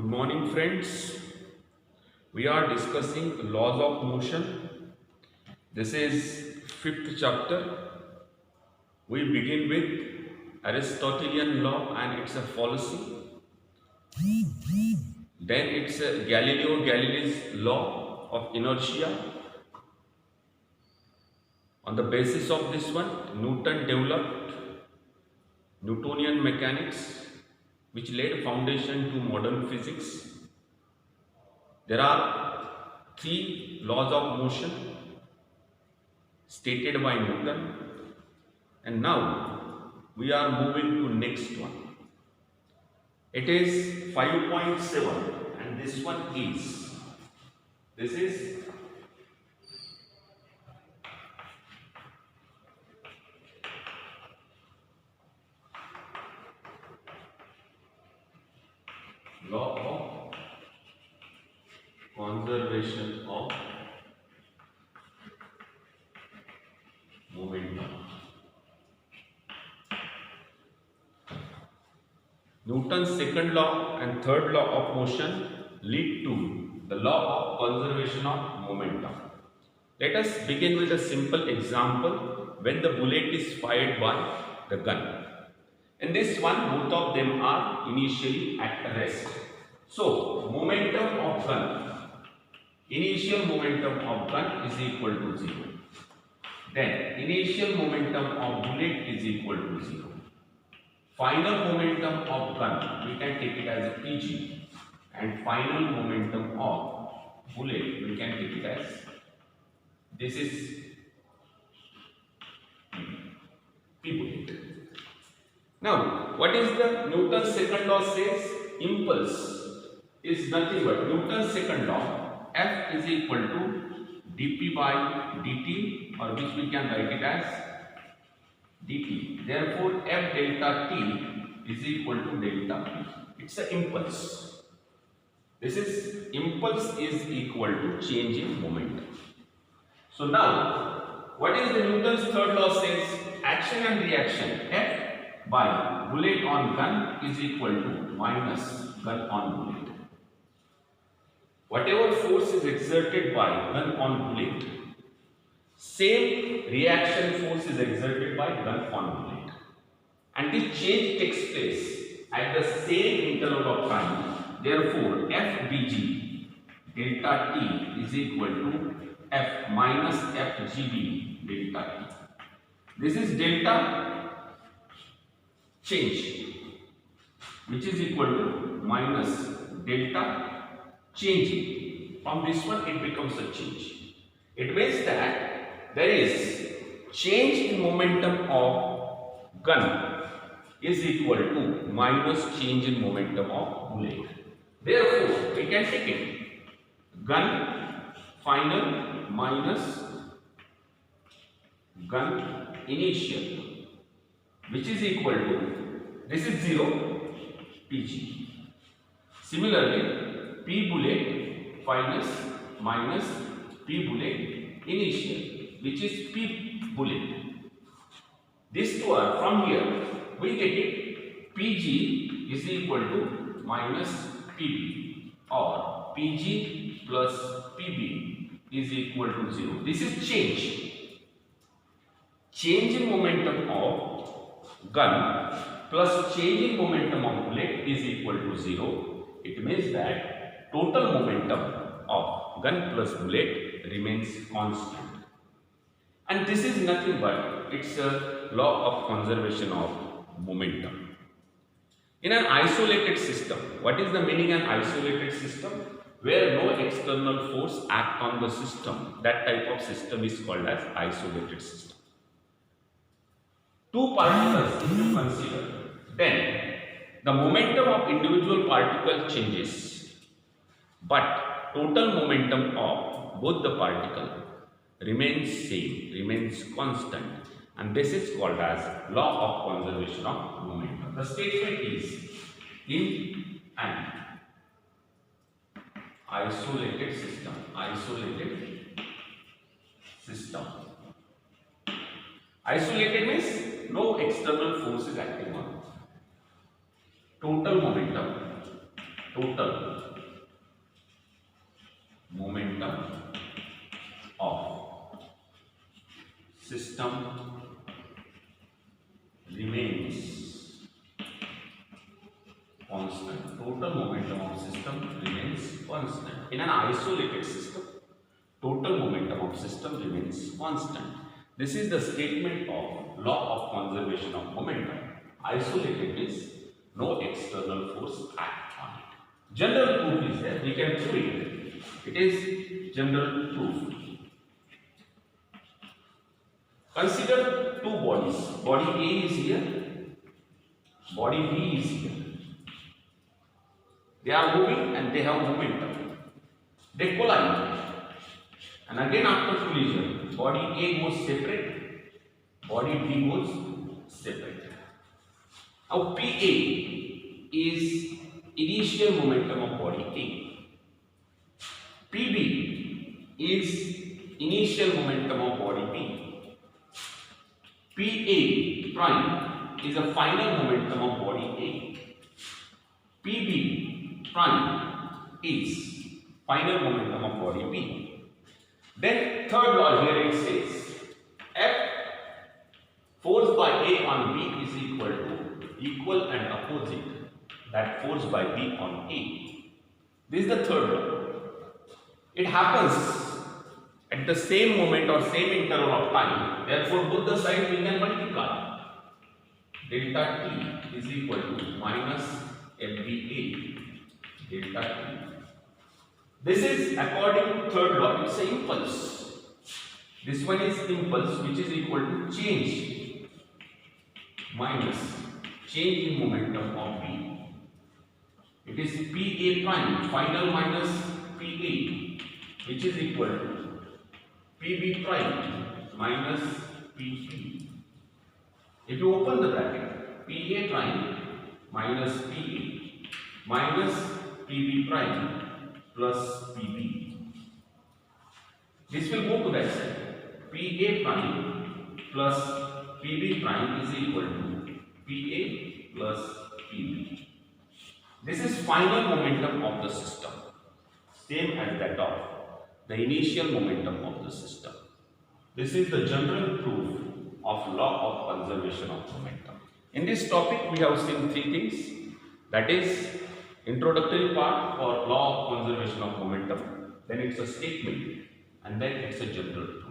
Good morning, friends. We are discussing laws of motion. This is fifth chapter. We begin with Aristotelian law and its a fallacy. Then it's Galileo Galilei's law of inertia. On the basis of this one, Newton developed Newtonian mechanics, which laid foundation to modern physics. There are three laws of motion stated by Newton, and now we are moving to next one. It is 5.7 and this one is law of conservation of momentum. Newton's second law and third law of motion lead to the law of conservation of momentum. Let us begin with a simple example when the bullet is fired by the gun. In this one, both of them are initially at rest. So, momentum of gun, initial momentum of gun is equal to 0. Then, initial momentum of bullet is equal to 0. Final momentum of gun, we can take it as a PG, and final momentum of bullet, we can take it as, this is P bullet. Now, what is the Newton's second law says? Impulse is nothing but Newton's second law, F is equal to dP by dt, or which we can write it as dt. Therefore, F delta t is equal to delta p. It's an impulse. This is impulse is equal to change in momentum. So now, what is the Newton's third law says? Action and reaction F by bullet on gun is equal to minus gun on bullet. Whatever force is exerted by gun on bullet, same reaction force is exerted by gun on bullet, and this change takes place at the same interval of time. Therefore, FBG delta T is equal to F minus FGB delta T. This is delta change, which is equal to minus delta changing. From this one, it becomes a change. It means that there is change in momentum of gun is equal to minus change in momentum of bullet. Therefore, we can take it gun final minus gun initial, which is equal to, this is 0 Pg. Similarly, P bullet finals minus P bullet initial, which is P bullet. These two are from here, we get it Pg is equal to minus Pb, or Pg plus Pb is equal to 0. This is change. Change in momentum of gun plus change in momentum of bullet is equal to 0. It means that total momentum of gun plus bullet remains constant. And this is nothing but it's a law of conservation of momentum. In an isolated system, what is the meaning of an isolated system? Where no external force acts on the system, that type of system is called as isolated system. Two particles if you consider, then the momentum of individual particle changes, but total momentum of both the particle remains same, remains constant, and this is called as law of conservation of momentum. The statement is, in an isolated system, isolated means no external force is acting on it. Total momentum total momentum of system remains constant. Total momentum of system remains constant. In an isolated system, total momentum of system remains constant. This is the statement of law of conservation of momentum. Isolated means no external force acts on it. General proof is there, we can prove it. It is general proof. Consider two bodies. Body A is here, body B is here. They are moving and they have momentum. They collide. And again after collision, body A goes separate, body B goes separate. Now PA is initial momentum of body A. PB is initial momentum of body B. PA prime is a final momentum of body A. PB prime is final momentum of body B. Then third law here it says F force by A on B is equal to equal and opposite that force by B on A. This is the third law. It happens at the same moment or same interval of time. Therefore, both the sides we can multiply. Delta T is equal to minus FBA delta T. This is according to third law, it's an impulse. This one is impulse which is equal to change minus change in momentum of B. It is PA prime final minus PA which is equal to PB prime minus PP. If you open the bracket, PA prime minus PA minus PB prime plus PB. This will go to that side. PA prime plus PB prime is equal to PA plus PB. This is final momentum of the system, same as that of the initial momentum of the system. This is the general proof of law of conservation of momentum. In this topic, we have seen three things. That is introductory part for law of conservation of momentum, then it's a statement, and then it's a general